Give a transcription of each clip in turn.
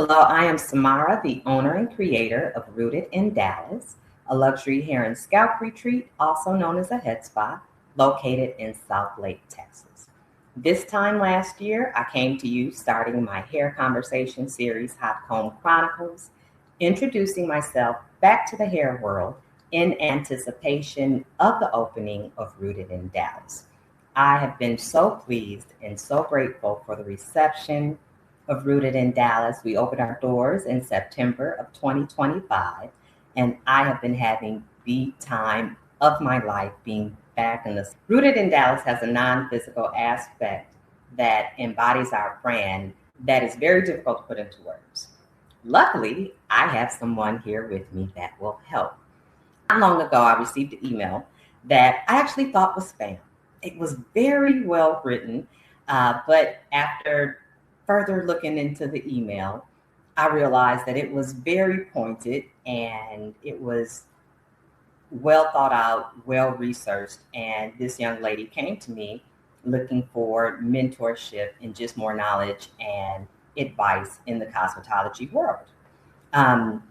Hello, I am Samara, the owner and creator of Rooted in Dallas, a luxury hair and scalp retreat, also known as a head spa, located in South Lake, Texas. This time last year, I came to you starting my hair conversation series, Hot Comb Chronicles, introducing myself back to the hair world in anticipation of the opening of Rooted in Dallas. I have been so pleased and so grateful for the reception of Rooted in Dallas. We opened our doors in September of 2025, and I have been having the time of my life being back in this. Rooted in Dallas has a non physical aspect that embodies our brand that is very difficult to put into words. Luckily, I have someone here with me that will help. Not long ago, I received an email that I actually thought was spam. It was very well written, but after further looking into the email, I realized that it was very pointed and it was well thought out, well researched. And this young lady came to me looking for mentorship and just more knowledge and advice in the cosmetology world. Um,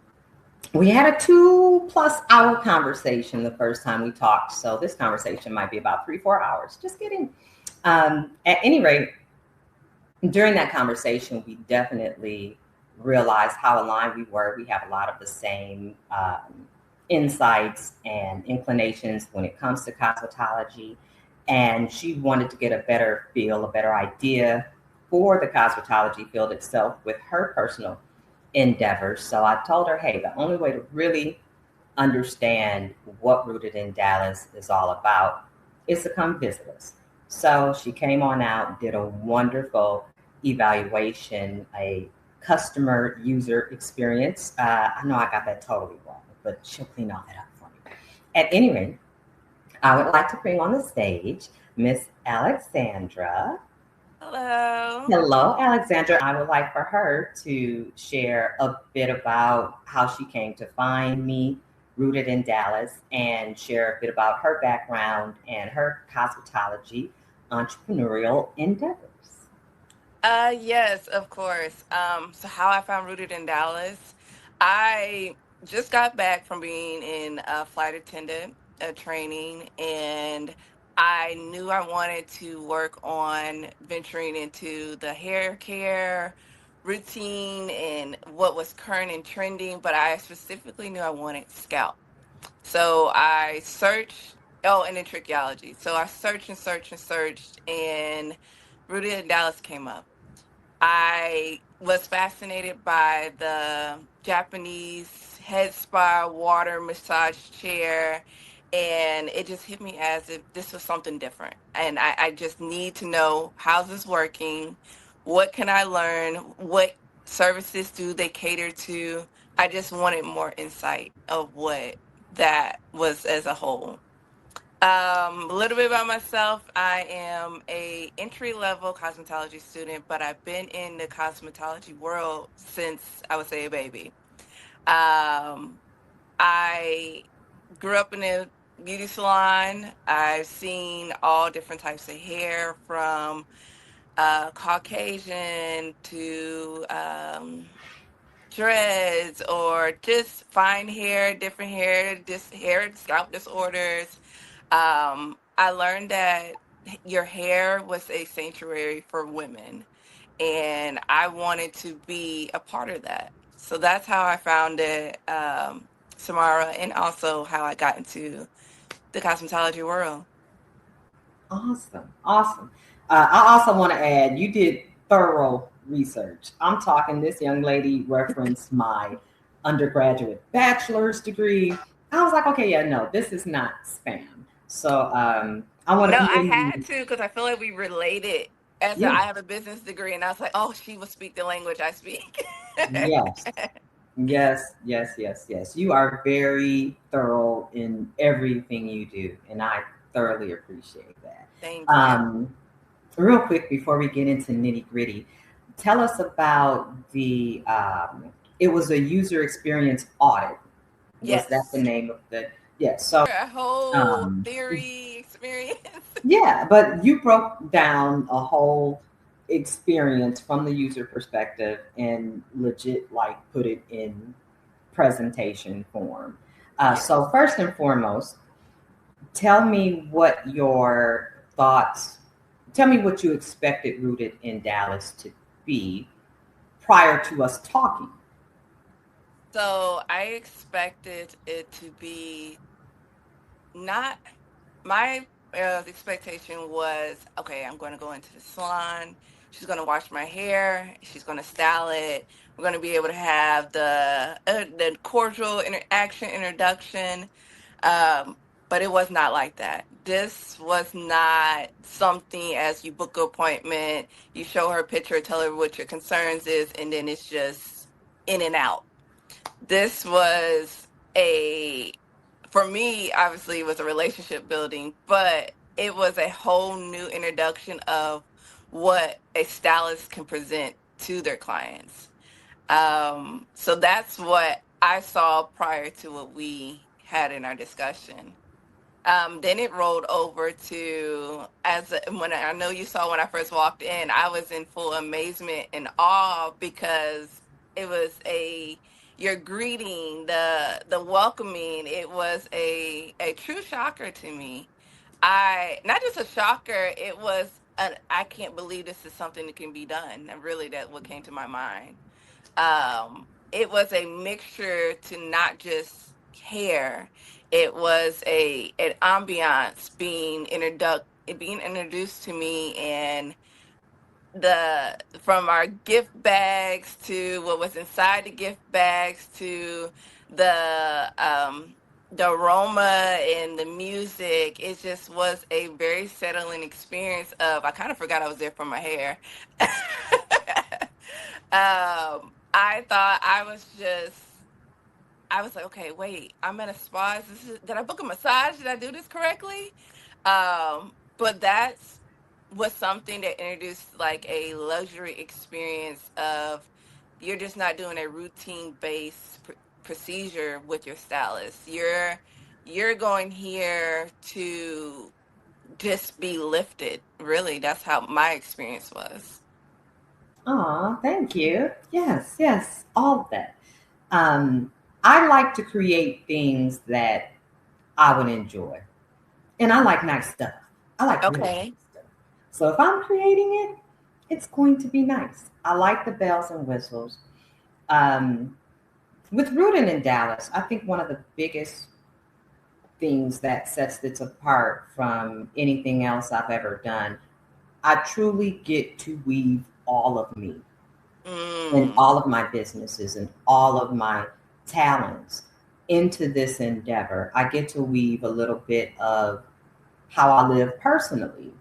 we had a 2+ hour conversation the first time we talked. So this conversation might be about 3, 4 hours. Just kidding. At any rate, during that conversation, we definitely realized how aligned we were. We have a lot of the same insights and inclinations when it comes to cosmetology. And she wanted to get a better feel, a better idea for the cosmetology field itself with her personal endeavors. So I told her, hey, the only way to really understand what Rooted in Dallas is all about is to come visit us. So she came on out, did a wonderful evaluation, a customer user experience. I know I got that totally wrong, but she'll clean all that up for me. At any rate, I would like to bring on the stage Miss Alexandra. Hello. Hello, Alexandra. I would like for her to share a bit about how she came to find me, Rooted in Dallas, and share a bit about her background and her cosmetology entrepreneurial endeavors. Yes, of course. So how I found Rooted in Dallas, I just got back from being in a flight attendant training, and I knew I wanted to work on venturing into the hair care routine and what was current and trending, but I specifically knew I wanted scalp. So I searched, oh, and then trichology. So I searched and searched and searched, and Rooted in Dallas came up. I was fascinated by the Japanese head spa water massage chair, and it just hit me as if this was something different. And I just need to know how's this working? What can I learn? What services do they cater to? I just wanted more insight of what that was as a whole. A little bit about myself. I am a entry level cosmetology student, but I've been in the cosmetology world since I would say a baby. Um, I grew up in a beauty salon. I've seen all different types of hair from Caucasian to dreads or just fine hair, different hair, hair scalp disorders. I learned that your hair was a sanctuary for women, and I wanted to be a part of that. So that's how I found it, Samara, and also how I got into the cosmetology world. Awesome. Awesome. I also want to add, you did thorough research. I'm talking, this young lady referenced my undergraduate bachelor's degree. I was like, okay, yeah, no, this is not spam. So I want No, to I commend had you. to because I feel like we related. I Yeah. have a business degree, and I was like, oh, she will speak the language I speak. Yes. Yes, yes, yes, yes. You are very thorough in everything you do, and I thoroughly appreciate that. Thank you. Um, Real quick before we get into nitty gritty, tell us about the. It was a user experience audit. Was that the Yes. name of the? Yeah. So, A whole um, theory experience. yeah, but you broke down a whole experience from the user perspective and legit like put it in presentation form. Yes. So first and foremost, tell me what your thoughts, tell me what you expected Rooted in Dallas to be prior to us talking. So I expected it to be not my expectation was okay, I'm going to go into the salon. She's going to wash my hair. She's going to style it. We're going to be able to have the cordial interaction, introduction. But it was not like that. This was not something as you book an appointment, you show her a picture, tell her what your concerns is, and then it's just in and out. This was a, for me, obviously, it was a relationship building, but it was a whole new introduction of what a stylist can present to their clients. So that's what I saw prior to what we had in our discussion. Then it rolled over to when I know you saw when I first walked in, I was in full amazement and awe because it was a your greeting, the welcoming. It was a true shocker to me. I not just a shocker. It was I can't believe this is something that can be done. And really, that what came to my mind. It was a mixture to not just hair. It was a an ambiance being introduced to me, and the from our gift bags to what was inside the gift bags to the aroma and the music. It just was a very settling experience of I kind of forgot I was there for my hair. I thought I was like, okay, wait, I'm at a spa. Did I book a massage? Did I do this correctly? But that's was something that introduced like a luxury experience of you're just not doing a routine based procedure with your stylist. You're going here to just be lifted. Really, that's how my experience was. Aw, thank you. Yes, yes, all of that. Um, I like to create things that I would enjoy. And I like nice stuff. I like really Okay. nice stuff. So if I'm creating it, it's going to be nice. I like the bells and whistles. Um, with Rooted in Dallas, I think one of the biggest things that sets this apart from anything else I've ever done, I truly get to weave all of me in Mm. all of my businesses and all of my talents into this endeavor. I get to weave a little bit of how I live personally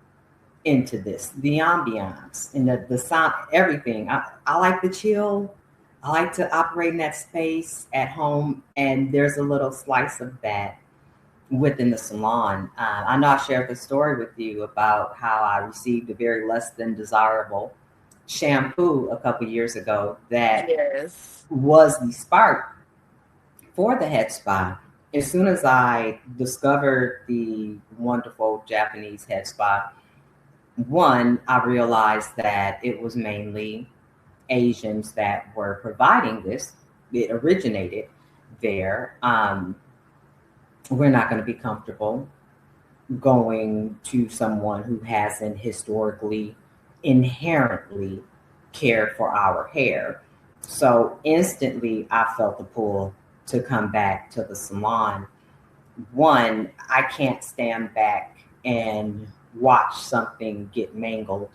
into this, the ambiance and the sound, everything. I like the chill. I like to operate in that space at home, and there's a little slice of that within the salon. I know I shared the story with you about how I received a very less than desirable shampoo a couple years ago that Yes. was the spark for the head spa. As soon as I discovered the wonderful Japanese head spa, one, I realized that it was mainly Asians that were providing this. It originated there. We're not going to be comfortable going to someone who hasn't historically, inherently cared for our hair. So instantly, I felt the pull to come back to the salon. One, I can't stand back and watch something get mangled,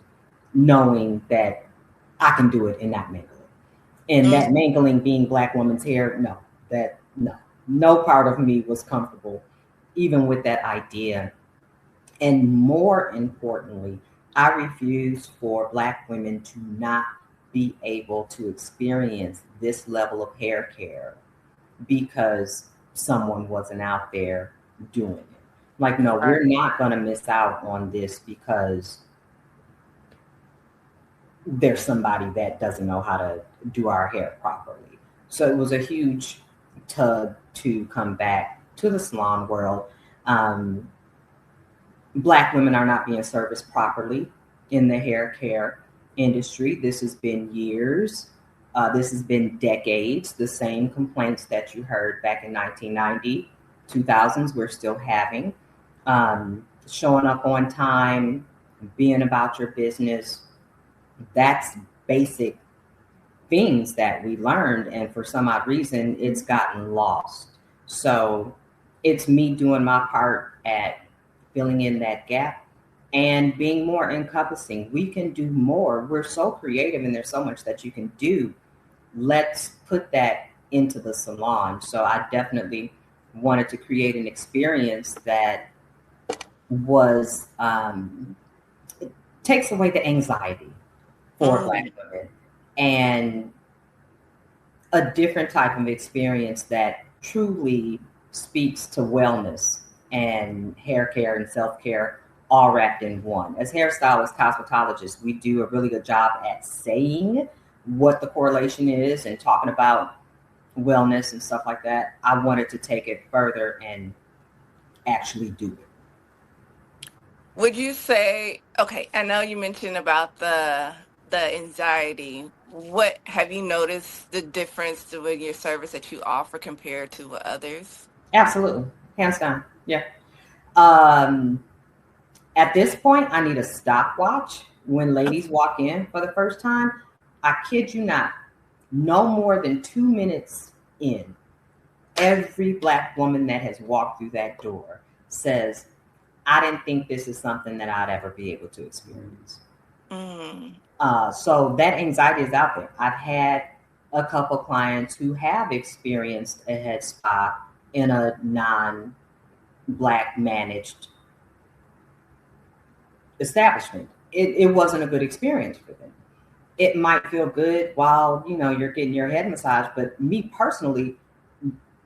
knowing that I can do it and not mangle it. And that Mm. mangling being Black woman's hair, no, that no part of me was comfortable, even with that idea. And more importantly, I refuse for Black women to not be able to experience this level of hair care because someone wasn't out there doing it. Like, no, we're Right. not going to miss out on this because there's somebody that doesn't know how to do our hair properly. So it was a huge tug to come back to the salon world. Um, Black women are not being serviced properly in the hair care. industry. This has been years. This has been decades. The same complaints that you heard back in 1990, 2000s, we're still having. Showing up on time, being about your business, that's basic things that we learned. And for some odd reason, it's gotten lost. So it's me doing my part at filling in that gap and being more encompassing. We can do more. We're so creative and there's so much that you can do. Let's put that into the salon. So I definitely wanted to create an experience that was takes away the anxiety for Black women and a different type of experience that truly speaks to wellness and hair care and self-care all wrapped in one. As hairstylists, cosmetologists, we do a really good job at saying what the correlation is and talking about wellness and stuff like that. I wanted to take it further and actually do it. Would you say, okay, I know you mentioned about the anxiety. What have you noticed the difference with your service that you offer compared to others? Absolutely. Hands down. Yeah. Um, at this point, I need a stopwatch when ladies walk in for the first time. I kid you not, no more than 2 minutes in, every Black woman that has walked through that door says, I didn't think this is something that I'd ever be able to experience. Mm. So that anxiety is out there. I've had a couple clients who have experienced a head spa in a non-Black managed establishment. It wasn't a good experience for them. It might feel good while you're getting your head massaged, but me personally,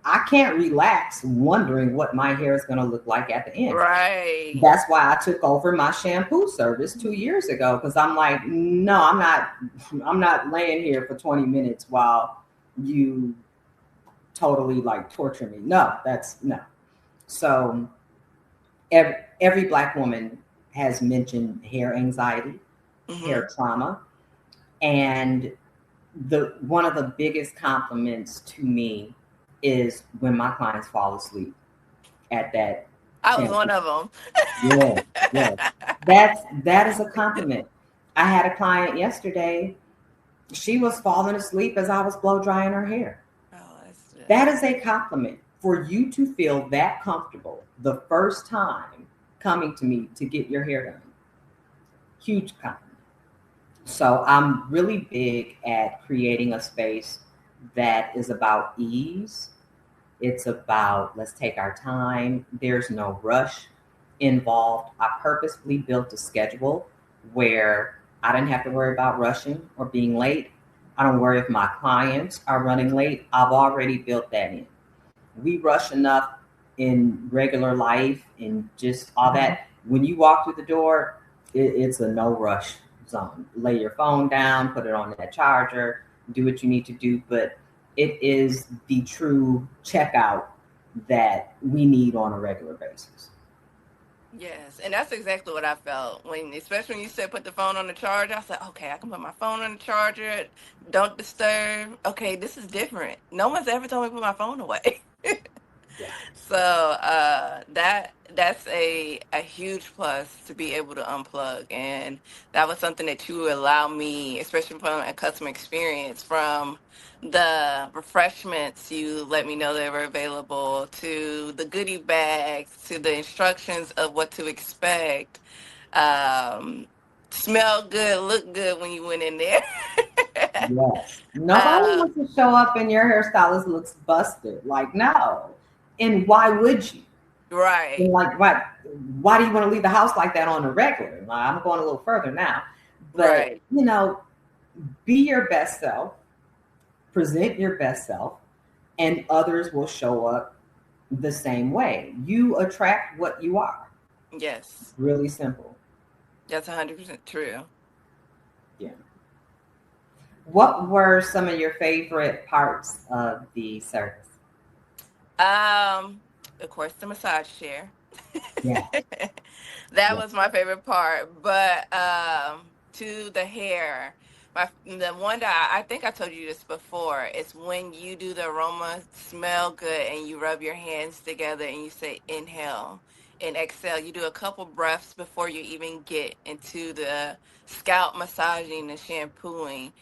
I can't relax wondering what my hair is going to look like at the end. Right. That's why I took over my shampoo service 2 years ago, because I'm like, no, I'm not laying here for 20 minutes while you totally like torture me. No, that's no. So every Black woman has mentioned hair anxiety, hair trauma, and one of the biggest compliments to me is when my clients fall asleep at that. I was one of them. Yeah, yeah. That is a compliment. I had a client yesterday. She was falling asleep as I was blow drying her hair. Oh, That is a compliment for you to feel that comfortable the first time coming to me to get your hair done. Huge compliment. So I'm really big at creating a space that is about ease. It's about let's take our time. There's no rush involved. I purposefully built a schedule where I didn't have to worry about rushing or being late. I don't worry if my clients are running late. I've already built that in. We rush enough in regular life and just all that. When you walk through the door, it's a no rush zone. Lay your phone down, put it on that charger, do what you need to do. But it is the true checkout that we need on a regular basis. Yes, and that's exactly what I felt especially when you said put the phone on the charger. I said, okay, I can put my phone on the charger. Don't disturb. Okay, this is different. No one's ever told me to put my phone away. Yeah. So that's a huge plus to be able to unplug, and that was something that you allow me, especially from a customer experience, from the refreshments you let me know they were available, to the goodie bags, to the instructions of what to expect. Um, Smell good, look good when you went in there. Yes. Nobody uh, wants to show up and your hairstylist looks busted. Like, no. And why would you? And right, like, why do you want to leave the house like that on the regular? Like, I'm going a little further now. But, right. be your best self, present your best self, and others will show up the same way. You attract what you are. Yes, Really simple. that's 100% true. Yeah. What were some of your favorite parts of the service? Um, of course, the massage chair. Yeah. That Yeah. was my favorite part. But to the hair, the one that I think I told you this before, it's when you do the aroma smell good and you rub your hands together and you say inhale and exhale. You do a couple breaths before you even get into the scalp massaging and shampooing.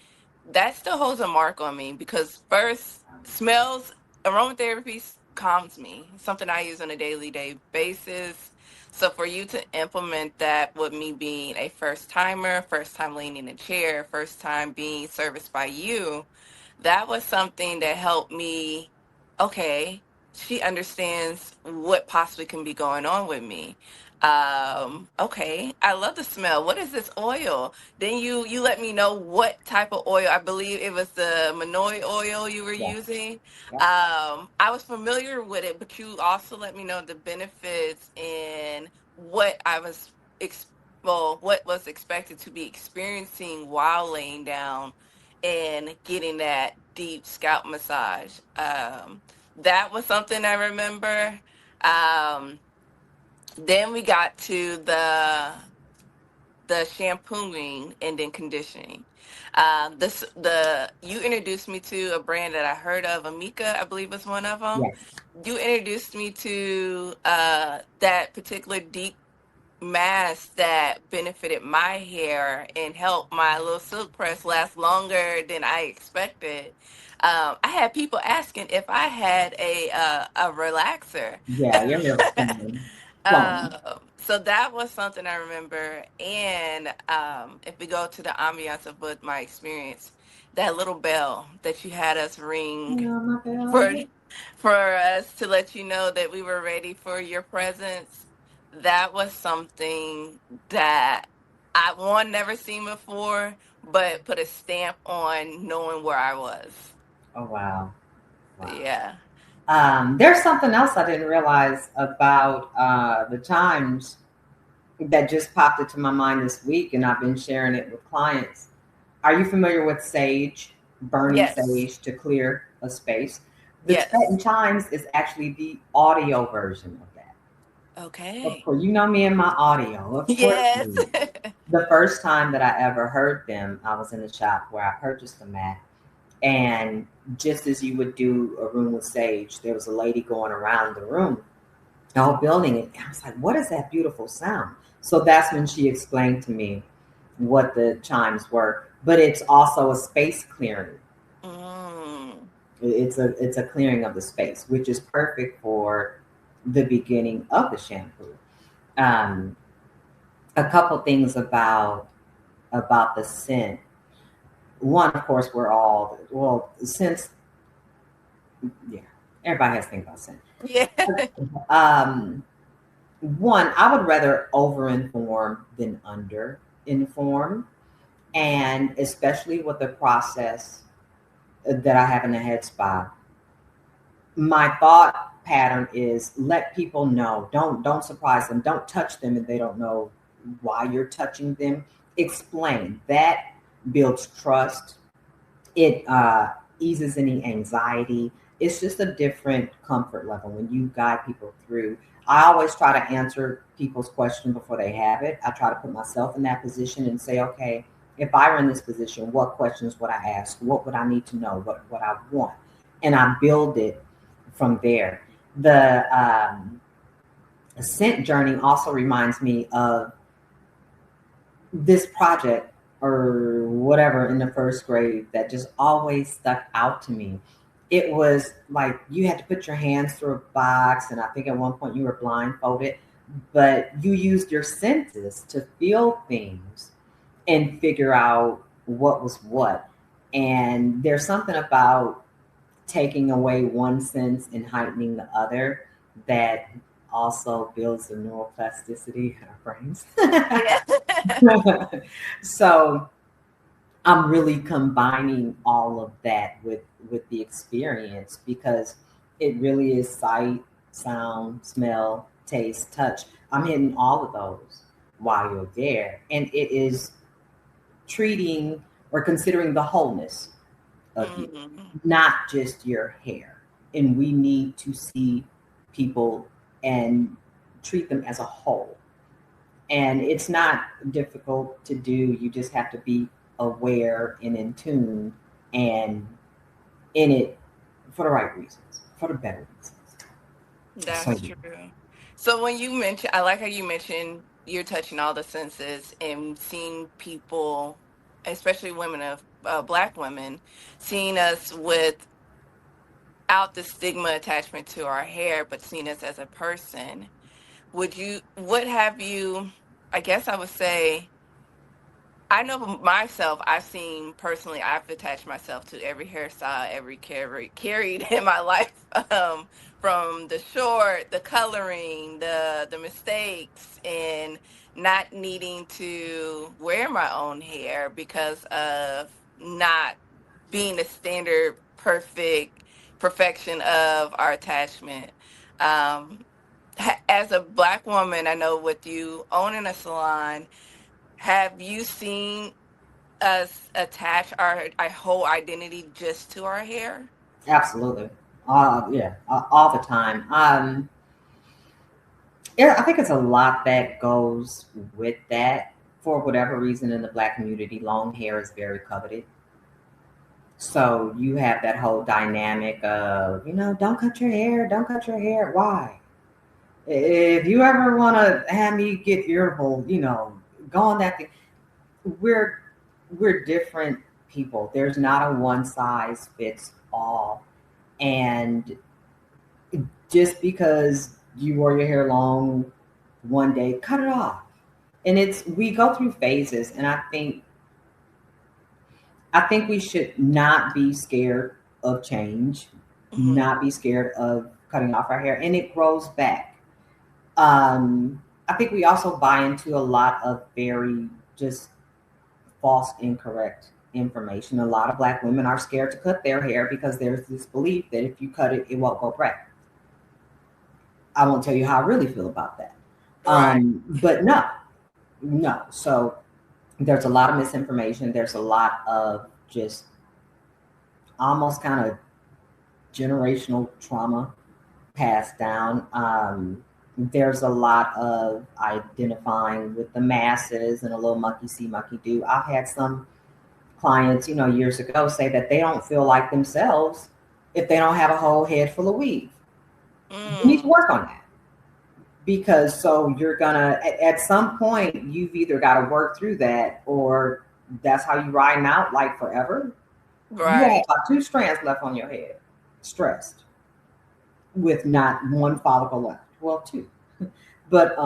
That still holds a mark on me because first, smells, aromatherapy calms me. Something I use on a daily day basis. So for you to implement that with me being a first timer, first time laying in a chair, first time being serviced by you, that was something that helped me. Okay, she understands what possibly can be going on with me. Okay, I love the smell. What is this oil? Then you let me know what type of oil. I believe it was the Manoi oil you were Yes. using. Yep. I was familiar with it, but you also let me know the benefits and what I was what was expected to be experiencing while laying down and getting that deep scalp massage. That was something I remember. Um, then we got to the shampooing and then conditioning. The you introduced me to a brand that I heard of, Amika, I believe was one of them. Yes. You introduced me to that particular deep mask that benefited my hair and helped my little silk press last longer than I expected. I had people asking if I had a relaxer. Yeah, your hair was flowing. So that was something I remember. And if we go to the ambiance of what my experience, that little bell that you had us ring Yeah, my for bell. for us to let you know that we were ready for your presence, that was something that I one never seen before, but put a stamp on knowing where I was. Oh wow. Wow. Yeah. There's something else I didn't realize about the times that just popped into my mind this week, and I've been sharing it with clients. Are you familiar with sage, burning Yes. sage to clear a space? The Yes. Tibetan chimes is actually the audio version of that. Of Okay. course, you know me and my audio. Of course, Yes. me. The first time that I ever heard them, I was in the shop where I purchased the mat. And just as you would do a room with sage, there was a lady going around the room, the whole building. And I was like, what is that beautiful sound? So that's when she explained to me what the chimes were. But it's also a space clearing. Mm. It's a clearing of the space, which is perfect for the beginning of the shampoo. Um, a couple things about the scent. One, of course, we're all well since yeah, everybody has to think about scent. Yeah. Um, One, I would rather over inform than under inform, and especially with the process that I have in the head spa. My thought pattern is let people know. Don't surprise them. Don't touch them if they don't know why you're touching them. Explain. That builds trust. It eases any anxiety. It's just a different comfort level when you guide people through. I always try to answer people's question before they have it. I try to put myself in that position and say, okay, if I were in this position, what questions would I ask? What would I need to know? What I want? And I build it from there. The ascent journey also reminds me of this project or whatever in the first grade that just always stuck out to me. It was like you had to put your hands through a box, and I think at one point you were blindfolded, but you used your senses to feel things and figure out what was what. And there's something about taking away one sense and heightening the other that also builds the neuroplasticity in our brains. Yeah. So I'm really combining all of that with the experience because it really is sight, sound, smell, taste, touch. I'm hitting all of those while you're there, and it is treating or considering the wholeness of you, Mm. not just your hair. And we need to see people and treat them as a whole. And it's not difficult to do. You just have to be aware and in tune and in it for the right reasons, for the better reasons. So That's true. So when you mention, I like how you mentioned you're touching all the senses and seeing people, especially women of Black women, seeing us without the stigma attachment to our hair, but seeing us as a person. What have you? I guess I would say I know for myself, I've seen personally, I've attached myself to every hairstyle, every carried in my life, from the short, the coloring, the mistakes, and not needing to wear my own hair because of not being the standard perfection of our attachment. Um, as a Black woman, I know with you owning a salon, have you seen us attach our whole identity just to our hair? absolutely, yeah, all the time. Yeah, I think it's a lot that goes with that. For whatever reason, in the Black community, long hair is very coveted. So you have that whole dynamic of, don't cut your hair, don't cut your hair. Why? If you ever want to have me get irritable, go on that thing. We're we're different people. There's not a one size fits all. And just because you wore your hair long one day, cut it off. And we go through phases, and I think we should not be scared of change, Hmm. not be scared of cutting off our hair, and it grows back. I think we also buy into a lot of very just false, incorrect information. A lot of Black women are scared to cut their hair because there's this belief that if you cut it, it won't go back. I won't tell you how I really feel about that. Right. But no, no. So there's a lot of misinformation. There's a lot of just almost kind of generational trauma passed down. There's a lot of identifying with the masses and a little monkey see, monkey do. I've had some clients, years ago say that they don't feel like themselves if they don't have a whole head full of weave. You need to Mm. work on that because so you're gonna at some point you've either got to work through that or that's how you ride out like forever. You have Right. about two strands left on your head, stressed with not one follicle left. Well, two, but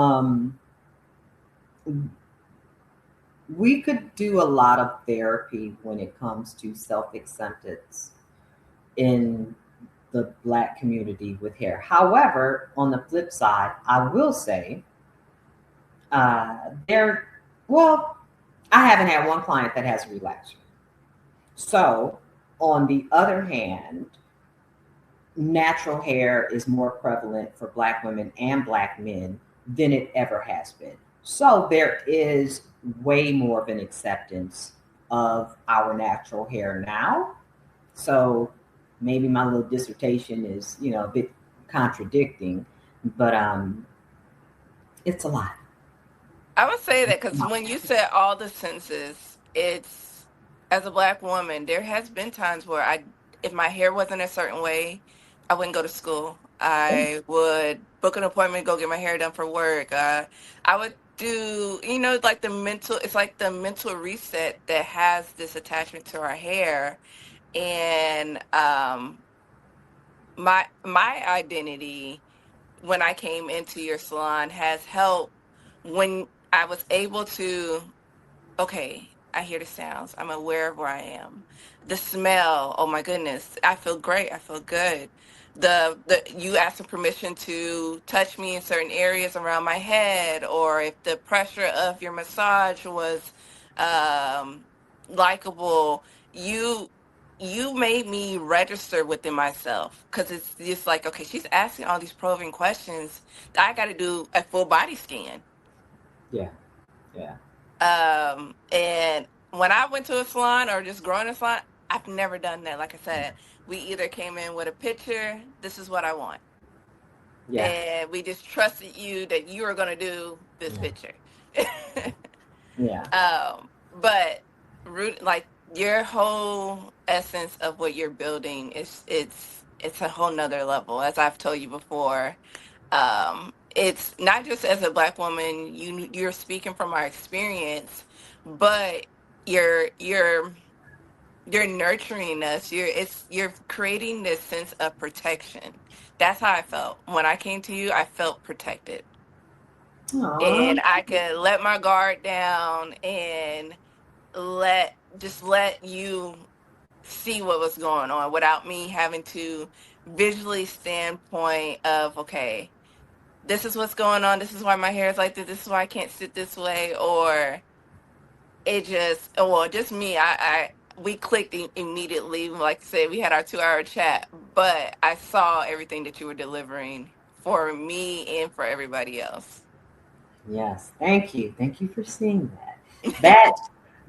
we could do a lot of therapy when it comes to self acceptance in the Black community with hair. However, on the flip side, I will say there, well, I haven't had one client that has a relaxer. So, on the other hand, natural hair is more prevalent for Black women and Black men than it ever has been. So, there is way more of an acceptance of our natural hair now. So, maybe my little dissertation is, a bit contradicting, but it's a lot. I would say that because when you said all the senses, it's as a Black woman, there has been times where if my hair wasn't a certain way, I wouldn't go to school. I would book an appointment, go get my hair done for work. I would do, like it's like the mental reset that has this attachment to our hair. And my identity when I came into your salon has helped when I was able to, okay, I hear the sounds. I'm aware of where I am. The smell, oh my goodness, I feel great. I feel good. The you asked for permission to touch me in certain areas around my head, or if the pressure of your massage was um likable, you you made me register within myself because it's just like, okay, she's asking all these probing questions. I got to do a full body scan. Yeah, yeah, And when I went to a salon or just growing a salon, I've never done that. Like I said, we either came in with a picture, this is what I want. yeah, And we just trusted you that you were going to do this yeah. picture. Yeah. But root like your whole essence of what you're building is it's a whole nother level. As I've told you before, it's not just as a Black woman, you're speaking from our experience, but you're you're you're nurturing us. You're creating this sense of protection. That's how I felt when I came to you. I felt protected, Aw. and I could let my guard down and let you see what was going on without me having to visually standpoint of, okay, this is what's going on, this is why my hair is like this is why I can't sit this way, or it just, well, just me, I we clicked immediately. Like I said, we had our 2 hour chat, but I saw everything that you were delivering for me and for everybody else. Yes. Thank you. Thank you for seeing that. That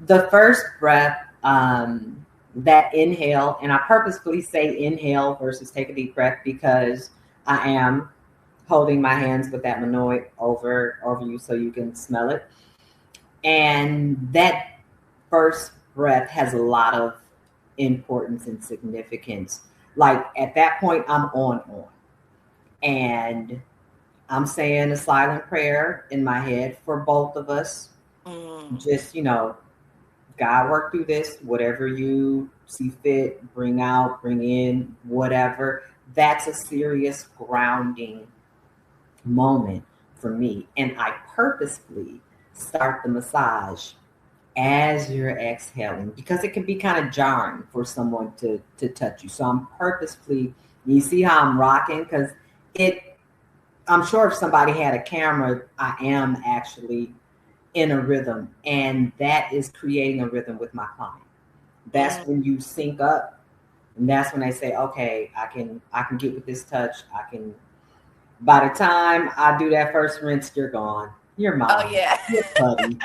the first breath, that inhale, and I purposefully say inhale versus take a deep breath because I am holding my hands with that manoid over you so you can smell it. And that first breath has a lot of importance and significance. Like at that point, I'm on, and I'm saying a silent prayer in my head for both of us. Mm, Just, God work through this, whatever you see fit, bring out, bring in, whatever. That's a serious grounding moment for me. And I purposefully start the massage as you're exhaling because it can be kind of jarring for someone to touch you. So I'm purposefully, you see how I'm rocking? Because it, I'm sure if somebody had a camera, I am actually in a rhythm, and that is creating a rhythm with my client. That's mm. when you sync up, and that's when they say, "Okay, I can get with this touch. I can." By the time I do that first rinse, you're gone. You're Oh mine. yeah. You're putty.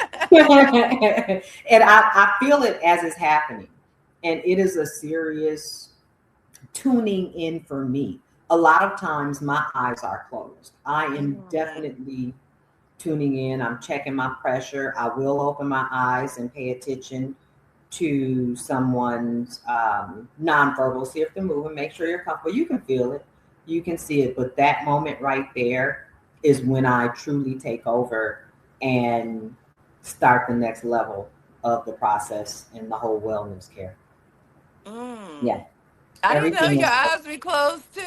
And I feel it as it's happening, and it is a serious tuning in for me. A lot of times my eyes are closed. I am Mm. definitely tuning in. I'm checking my pressure. I will open my eyes and pay attention to someone's nonverbal. See if they're moving. Make sure you're comfortable. You can feel it. You can see it. But that moment right there is when I truly take over and start the next level of the process and the whole wellness care. Yeah. Mm. I didn't know Everything your is. eyes be closed too.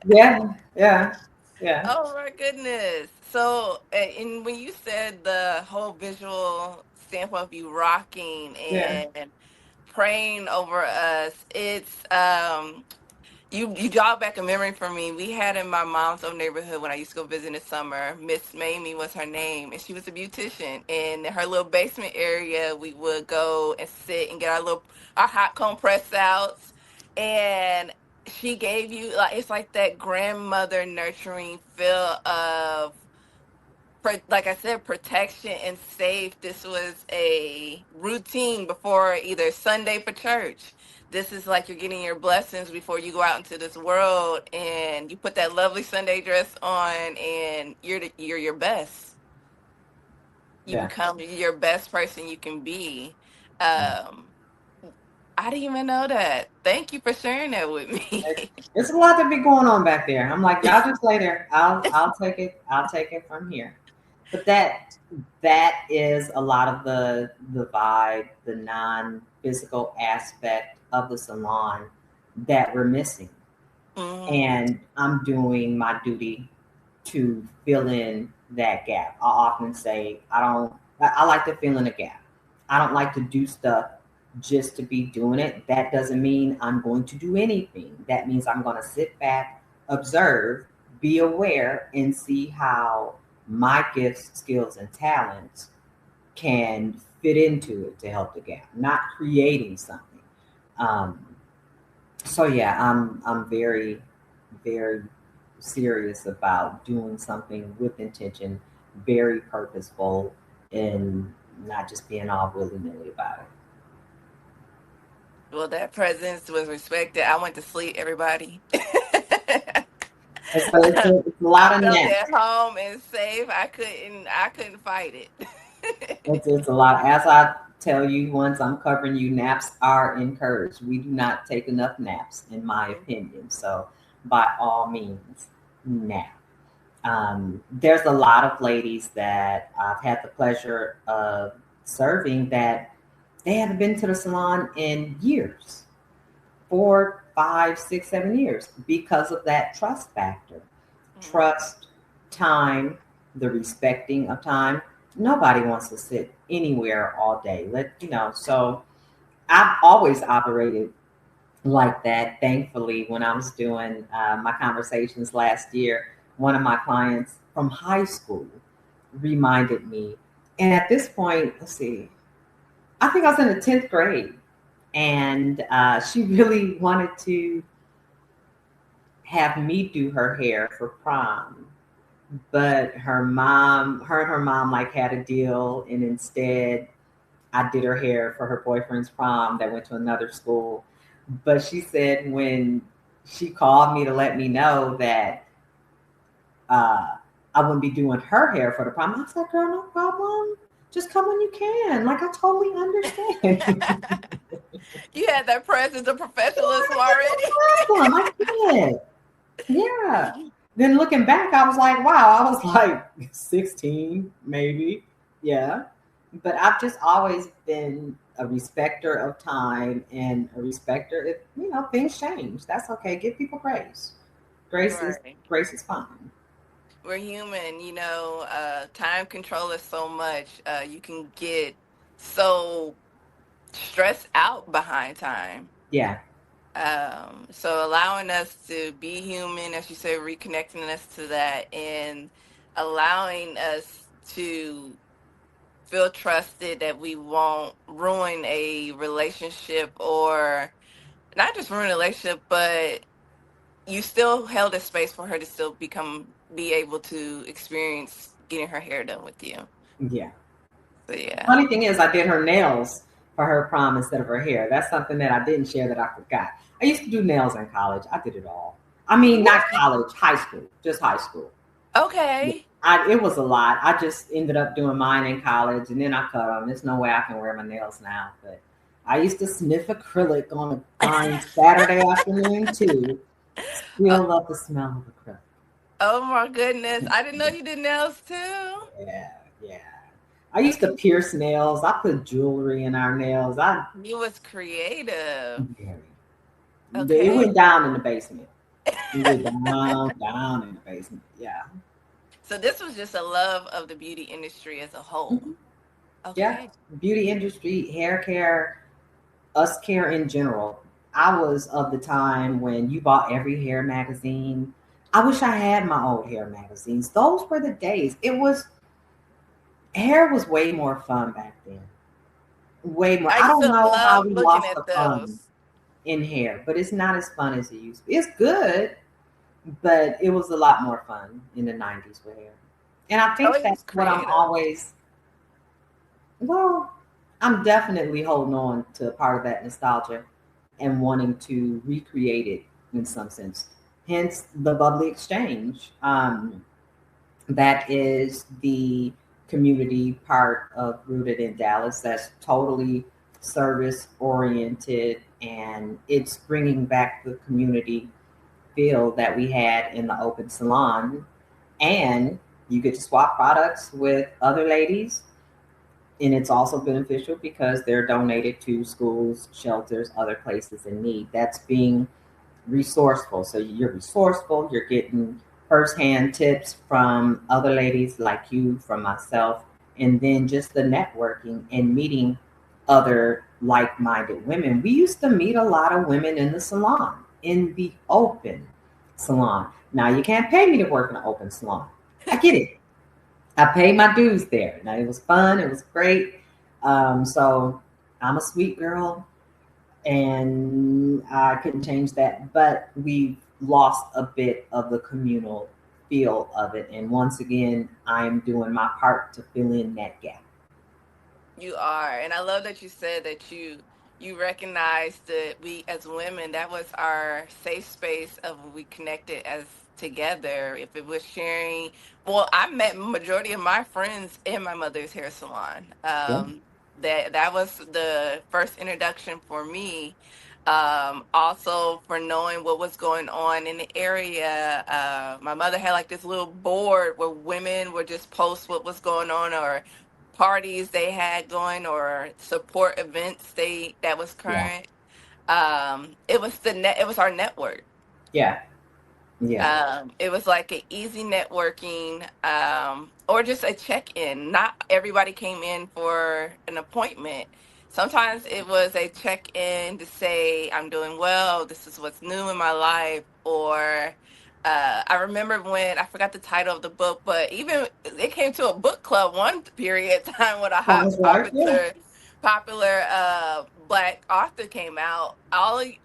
Yeah. Yeah. Yeah. Oh my goodness. So, and when you said the whole visual standpoint of you rocking Yeah. and praying over us, it's you jog back a memory for me. We had in my mom's old neighborhood when I used to go visit in the summer. Miss Mamie was her name, and she was a beautician. In her little basement area, we would go and sit and get our hot comb press outs, and she gave you like it's like that grandmother nurturing feel of, like I said, protection and safe. This was a routine before either Sunday for church. This is like you're getting your blessings before you go out into this world, and you put that lovely Sunday dress on, and you're your best. You Yeah. become your best person you can be. Yeah. Um, I didn't even know that. Thank you for sharing that with It's, me. it's a lot to be going on back there. I'm like, y'all just lay there. I'll take it. I'll take it from here. But that is a lot of the vibe, the non-physical aspect of the salon that we're missing. Mm, And I'm doing my duty to fill in that gap. I often say I like to fill in a gap. I don't like to do stuff just to be doing it. That doesn't mean I'm going to do anything. That means I'm going to sit back, observe, be aware, and see how my gifts, skills, and talents can fit into it to help the gap, not creating something. Um, so yeah, I'm very, very serious about doing something with intention, very purposeful, and not just being all willy nilly about it. well, that presence was respected. I went to sleep, everybody. It's a I lot of felt naps. at home and safe. I couldn't fight it. It's a lot. As I tell you once, I'm covering you. Naps are encouraged. We do not take enough naps, in my opinion. So, by all means, nap. There's a lot of ladies that I've had the pleasure of serving that they haven't been to the salon in years, 4, 5, 6, 7 years, because of that trust factor. Mhm. Trust, time, the respecting of time. Nobody wants to sit anywhere all day. So I've always operated like that. Thankfully, when I was doing my conversations last year, one of my clients from high school reminded me. And at this point, let's see, I think I was in the 10th grade. And she really wanted to have me do her hair for prom. But her and her mom like had a deal. And instead, I did her hair for her boyfriend's prom that went to another school. But she said when she called me to let me know that uh, I wouldn't be doing her hair for the prom, I was like, girl, no problem. Just come when you can. Like, I totally understand. You had that presence of professionalism No already. problem. I get it. Yeah. Then looking back, I was like, wow, I was like 16, maybe. Yeah. But I've just always been a respecter of time and a respecter if, things change. That's okay. Give people grace. Grace is Right. grace is fine. We're human, time control is so much. You can get so stressed out behind time. Yeah. So allowing us to be human, as you say, reconnecting us to that and allowing us to feel trusted that we won't ruin a relationship, or not just ruin a relationship, but you still held a space for her to still be able to experience getting her hair done with you. Yeah. So yeah. Funny thing is, I did her nails for her prom instead of her hair. That's something that I didn't share that I forgot. I used to do nails in college. I did it all. I mean, not What? college, high school, just high school. Yeah. Okay. It was a lot. I just ended up doing mine in college and then I cut them. There's no way I can wear my nails now. But I used to sniff acrylic on a fine Saturday afternoon too. Still love the smell of acrylic. Oh my goodness. I didn't know you did nails too. Yeah, yeah. I used to pierce nails. I put jewelry in our nails. You was creative. Very. It Okay. went down in the basement. It went down, down in the basement. Yeah. So this was just a love of the beauty industry as a whole. Mhm. Yeah. Okay. Beauty industry, hair care, us care in general. I was of the time when you bought every hair magazine. I wish I had my old hair magazines. Those were the days. Hair was way more fun back then. Way more. I I used don't to know how love we looking lost the at fun those. in hair, but it's not as fun as it used to be. It's good, but it was a lot more fun in the 90s with hair. And I Oh, think it that's was what I'm creative. always, well, I'm definitely holding on to part of that nostalgia and wanting to recreate it in some sense. Hence the bubbly exchange. That is the community part of Rooted in Dallas. That's totally service oriented and it's bringing back the community feel that we had in the open salon. And you get to swap products with other ladies. And it's also beneficial because they're donated to schools, shelters, other places in need. That's being resourceful. So you're resourceful, you're getting firsthand tips from other ladies like you, from myself, and then just the networking and meeting other like minded women. We used to meet a lot of women in the salon, in the open salon. Now, you can't pay me to work in an open salon. I get it. I paid my dues there. Now, it was fun, it was great. So I'm a sweet girl and I couldn't change that. But we lost a bit of the communal feel of it. And once again, I am doing my part to fill in that gap. You are. And I love that you said that you recognize that we as women, that was our safe space of we connected as together, if it was sharing. Well, I met majority of my friends in my mother's hair salon. Yeah. That was the first introduction for me. Also for knowing what was going on in the area. My mother had like this little board where women would just post what was going on, or parties they had going, or support events that was Yeah. current. It was it was our network. Yeah. Yeah. It was like an easy networking, or just a check-in. Not everybody came in for an appointment. Sometimes it was a check-in to say, I'm doing well, this is what's new in my life. Or I remember when, I forgot the title of the book, but even it came to a book club one period of time when a That hot was right. Yeah. popular black author came out.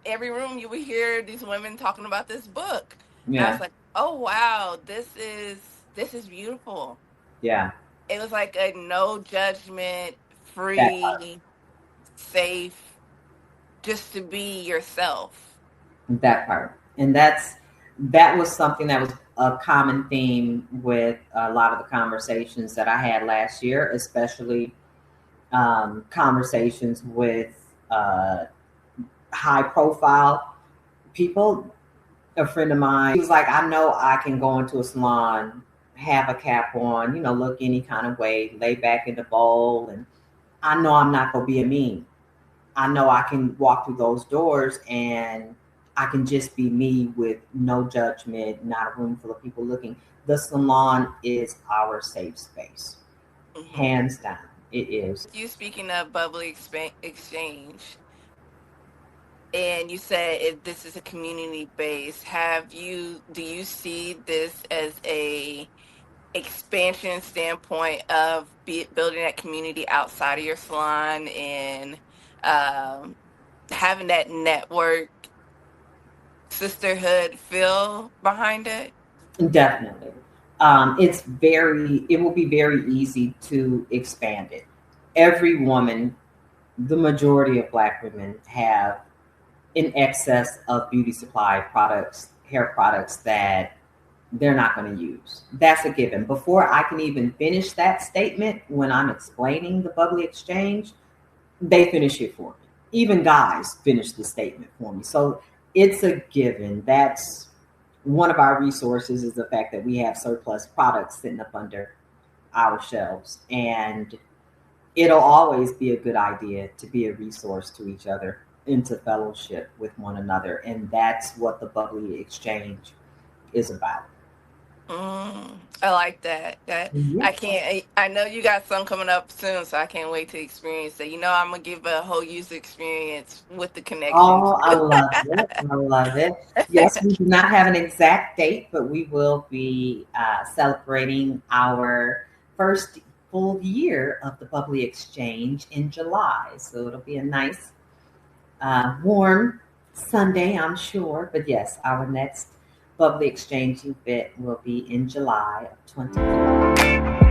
Every room you would hear these women talking about this book. And I was Yeah. like, oh wow, this is beautiful. Yeah. It was like a no judgment, That part. free, safe, just to be yourself. That part. And that was something that was a common theme with a lot of the conversations that I had last year, especially conversations with high profile people. A friend of mine, he was like, I know I can go into a salon, have a cap on, look any kind of way, lay back in the bowl, and I know I'm not going to be a meme. I know I can walk through those doors and I can just be me with no judgment, not a room full of people looking. The salon is our safe space. Hmm. Hands down, it is. You speaking of bubbly exchange, and you said if this is a community base, do you see this as a expansion standpoint of building that community outside of your salon, and um, having that network sisterhood feel behind it? Definitely. It will be very easy to expand it. Every woman, the majority of Black women have in excess of beauty supply products, hair products that they're not going to use. That's a given. Before I can even finish that statement, when I'm explaining the bubbly exchange, they finish it for me. Even guys finish the statement for me. So it's a given. That's one of our resources is the fact that we have surplus products sitting up under our shelves. And it'll always be a good idea to be a resource to each other, into fellowship with one another. And that's what the bubbly exchange is about. I like that. That Yeah. I can't. I know you got some coming up soon, so I can't wait to experience it. I'm gonna give a whole user experience with the connections. Oh, I love it. I love it. Yes, we do not have an exact date, but we will be celebrating our first full year of the Bubbly Exchange in July. So it'll be a nice, warm Sunday, I'm sure. But yes, our next Bubbly Exchange event will be in July of 2020.